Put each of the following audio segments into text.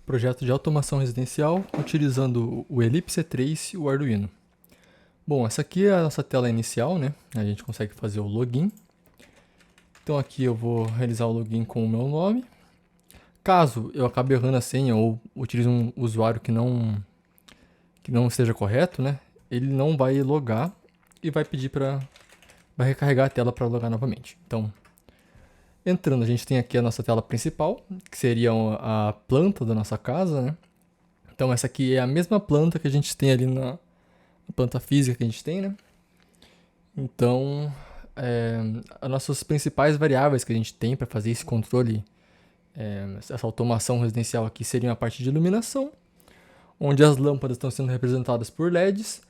Projeto de automação residencial utilizando o Ellipse Trace e o Arduino. Bom, essa aqui é a nossa tela inicial, né? A gente consegue fazer o login. Então aqui eu vou realizar o login com o meu nome. Caso eu acabe errando a senha ou utilize um usuário que não esteja correto, né? Ele não vai logar e vai pedir vai recarregar a tela para logar novamente. Então, entrando, a gente tem aqui a nossa tela principal, que seria a planta da nossa casa, né? Então essa aqui é a mesma planta que a gente tem ali na planta física que a gente tem, né? Então, as nossas principais variáveis que a gente tem para fazer esse controle, essa automação residencial aqui, seriam a parte de iluminação, onde as lâmpadas estão sendo representadas por LEDs,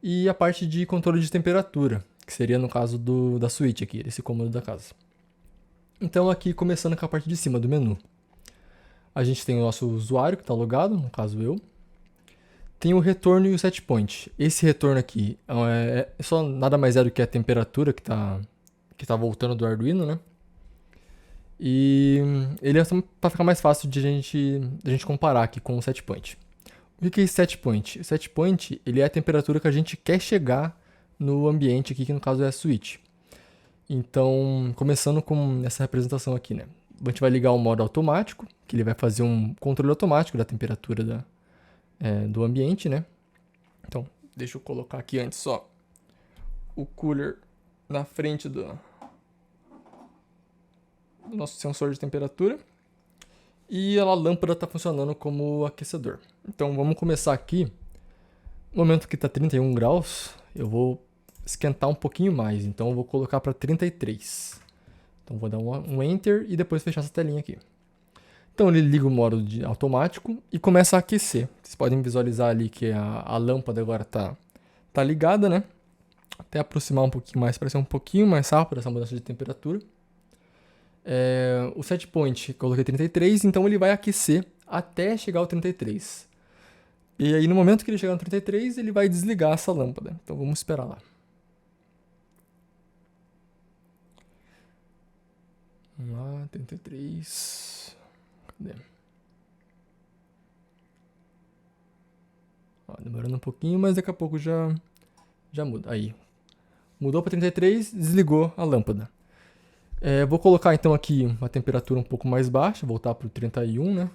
e a parte de controle de temperatura, que seria no caso da suíte aqui, desse cômodo da casa. Então aqui, começando com a parte de cima do menu. A gente tem o nosso usuário que está logado, no caso eu. Tem o retorno e o setpoint. Esse retorno aqui é só nada mais é do que a temperatura que tá voltando do Arduino, né? E ele é para ficar mais fácil de a gente comparar aqui com o setpoint. O que é esse setpoint? O setpoint ele é a temperatura que a gente quer chegar no ambiente aqui, que no caso é a suíte. Então, começando com essa representação aqui, né? A gente vai ligar o modo automático, que ele vai fazer um controle automático da temperatura do ambiente, né? Então, deixa eu colocar aqui antes só o cooler na frente do nosso sensor de temperatura. E a lâmpada está funcionando como aquecedor. Então, vamos começar aqui. No momento que está 31 graus, eu vou esquentar um pouquinho mais. Então, eu vou colocar para 33. Então, vou dar um Enter e depois fechar essa telinha aqui. Então, ele liga o modo automático e começa a aquecer. Vocês podem visualizar ali que a lâmpada agora tá ligada, né? Até aproximar um pouquinho mais, para ser um pouquinho mais rápido essa mudança de temperatura. O setpoint, coloquei 33, então ele vai aquecer até chegar ao 33. E aí, no momento que ele chegar no 33, ele vai desligar essa lâmpada. Então, vamos esperar lá. Vamos lá, 33... Cadê? Ó, demorando um pouquinho, mas daqui a pouco já muda. Aí, mudou para 33, desligou a lâmpada. Vou colocar então aqui uma temperatura um pouco mais baixa, voltar para o 31, né?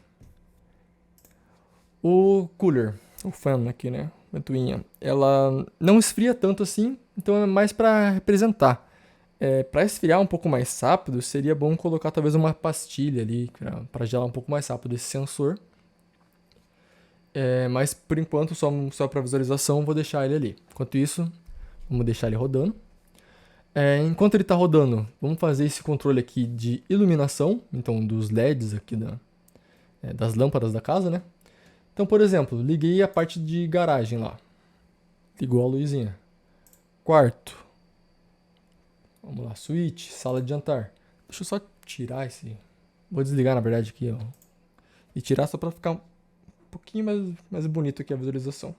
O cooler, o fan aqui, né? Ventoinha, ela não esfria tanto assim, então é mais para representar. Para esfriar um pouco mais rápido, seria bom colocar talvez uma pastilha ali, para gelar um pouco mais rápido esse sensor. Mas por enquanto, só para visualização, vou deixar ele ali. Enquanto isso, vamos deixar ele rodando. Enquanto ele está rodando, vamos fazer esse controle aqui de iluminação, então dos LEDs aqui das lâmpadas da casa, né? Então, por exemplo, liguei a parte de garagem lá. Ligou a luzinha. Quarto. Vamos lá, suíte, sala de jantar. Deixa eu só tirar esse... Vou desligar, na verdade, aqui, ó. E tirar só para ficar um pouquinho mais bonito aqui a visualização.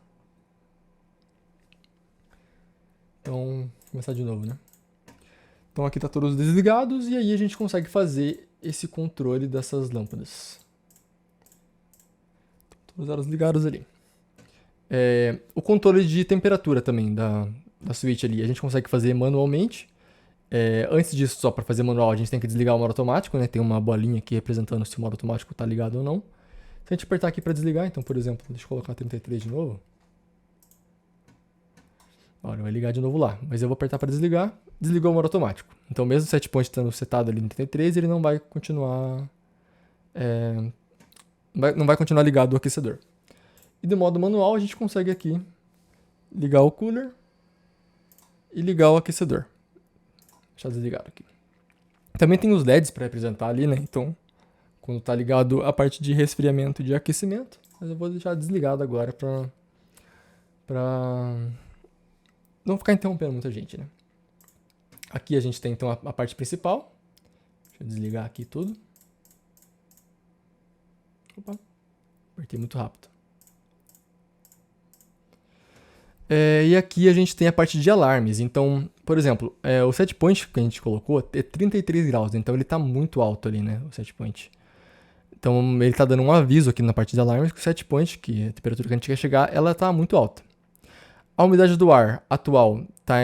Então, vou começar de novo, né? Então aqui tá todos desligados e aí a gente consegue fazer esse controle dessas lâmpadas. Todos elas ligadas ali. O controle de temperatura também da suíte ali, a gente consegue fazer manualmente. Antes disso, só para fazer manual, a gente tem que desligar o modo automático, né? Tem uma bolinha aqui representando se o modo automático está ligado ou não. Se a gente apertar aqui para desligar, então, por exemplo, deixa eu colocar 33 de novo. Olha, vai ligar de novo lá. Mas eu vou apertar para desligar, desligou o modo automático. Então, mesmo o setpoint estando setado ali no 33, ele não vai continuar... não vai continuar ligado o aquecedor. E de modo manual, a gente consegue aqui ligar o cooler e ligar o aquecedor. Deixar desligado aqui. Também tem os LEDs para representar ali, né? Então, quando está ligado a parte de resfriamento e de aquecimento, mas eu vou deixar desligado agora para não ficar interrompendo muita gente, né? Aqui a gente tem então a parte principal. Deixa eu desligar aqui tudo. Opa, apertei muito rápido. E aqui a gente tem a parte de alarmes. Então, por exemplo, o setpoint que a gente colocou é 33 graus, então ele está muito alto ali, né? O setpoint. Então ele está dando um aviso aqui na parte de alarmes que o set point, que é a temperatura que a gente quer chegar, ela está muito alta. A umidade do ar atual está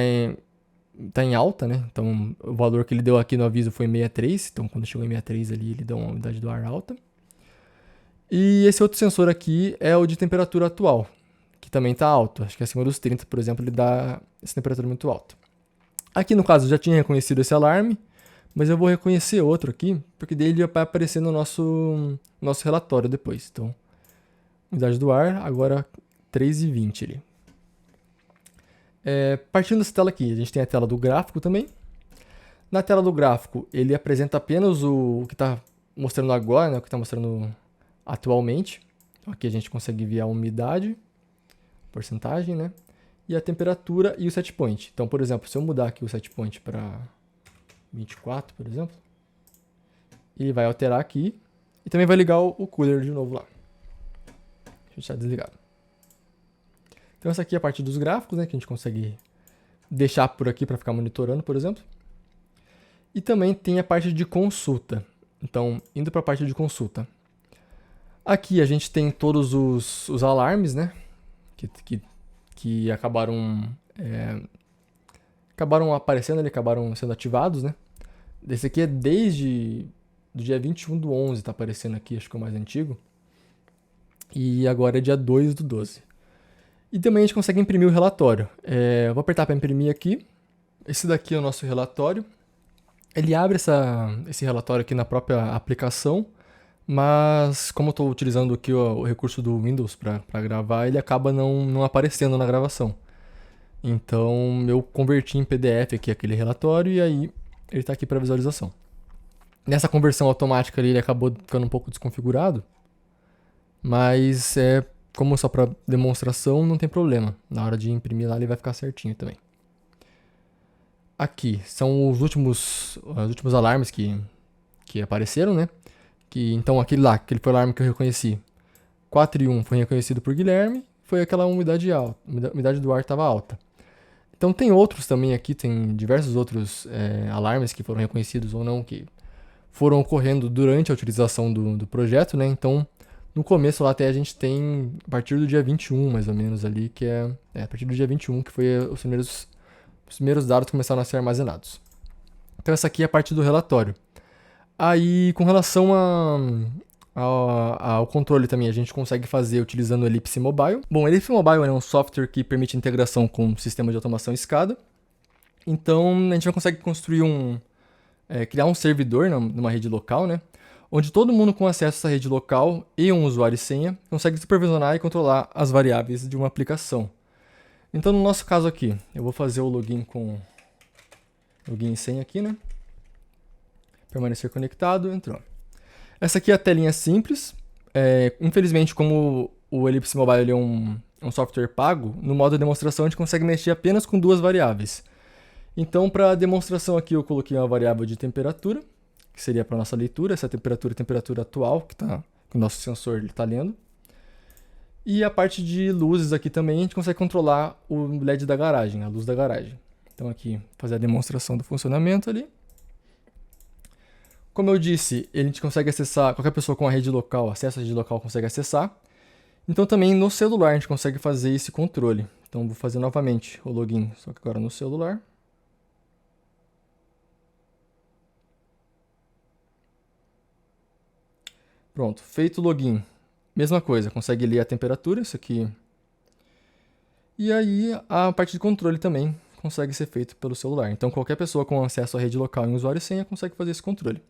em alta, né? Então o valor que ele deu aqui no aviso foi 63, então quando chegou em 63 ali ele deu uma umidade do ar alta. E esse outro sensor aqui é o de temperatura atual, que também está alto. Acho que acima dos 30, por exemplo, ele dá essa temperatura muito alta. Aqui no caso já tinha reconhecido esse alarme, mas eu vou reconhecer outro aqui, porque daí ele vai aparecer no nosso relatório depois. Então, umidade do ar, agora 3,20 ali. Partindo dessa tela aqui, a gente tem a tela do gráfico também. Na tela do gráfico, ele apresenta apenas o que está mostrando agora, né, o que está mostrando atualmente. Aqui a gente consegue ver a umidade, porcentagem, né? E a temperatura e o set point. Então, por exemplo, se eu mudar aqui o set point para 24, por exemplo, ele vai alterar aqui e também vai ligar o cooler de novo lá. Deixa eu deixar desligado. Então essa aqui é a parte dos gráficos, né, que a gente consegue deixar por aqui para ficar monitorando, por exemplo. E também tem a parte de consulta. Então, indo para a parte de consulta. Aqui a gente tem todos os alarmes, né, que acabaram aparecendo, acabaram sendo ativados, né. Esse aqui é desde do dia 21/11, tá aparecendo aqui, acho que é o mais antigo. E agora é dia 2/12. E também a gente consegue imprimir o relatório. Eu vou apertar para imprimir aqui. Esse daqui é o nosso relatório. Ele abre esse relatório aqui na própria aplicação, mas como eu estou utilizando aqui o recurso do Windows para gravar, ele acaba não aparecendo na gravação. Então eu converti em PDF aqui aquele relatório e aí ele está aqui para visualização. Nessa conversão automática ali, ele acabou ficando um pouco desconfigurado, mas como só para demonstração, não tem problema. Na hora de imprimir lá, ele vai ficar certinho também. Aqui são os últimos alarmes que apareceram, né? Então aquele foi o alarme que eu reconheci. 4,1 foi reconhecido por Guilherme, foi aquela umidade alta, umidade do ar estava alta. Então tem outros também aqui, tem diversos outros alarmes que foram reconhecidos ou não, que foram ocorrendo durante a utilização do projeto, né? Então, no começo lá até a gente tem, a partir do dia 21, mais ou menos ali, que a partir do dia 21 que foi os primeiros dados que começaram a ser armazenados. Então essa aqui é a parte do relatório. Aí, com relação ao controle também, a gente consegue fazer utilizando o Ellipse Mobile. Bom, o Ellipse Mobile é um software que permite integração com o sistema de automação SCADA. Então, a gente consegue construir criar um servidor numa rede local, né? Onde todo mundo com acesso a essa rede local e um usuário e senha consegue supervisionar e controlar as variáveis de uma aplicação. Então, no nosso caso aqui, eu vou fazer o login com login e senha aqui, né? Permanecer conectado, entrou. Essa aqui é a telinha simples. Infelizmente, como o Ellipse Mobile é um software pago, no modo de demonstração a gente consegue mexer apenas com duas variáveis. Então, para a demonstração aqui, eu coloquei uma variável de temperatura, que seria para a nossa leitura. Essa temperatura é a temperatura atual, que o nosso sensor está lendo. E a parte de luzes aqui também, a gente consegue controlar o LED da garagem, a luz da garagem. Então aqui, fazer a demonstração do funcionamento ali. Como eu disse, a gente consegue acessar, qualquer pessoa com a rede local, acesso à rede local consegue acessar. Então também no celular a gente consegue fazer esse controle. Então vou fazer novamente o login, só que agora no celular. Pronto, feito o login. Mesma coisa, consegue ler a temperatura, isso aqui. E aí a parte de controle também consegue ser feito pelo celular. Então qualquer pessoa com acesso à rede local em usuário e senha consegue fazer esse controle.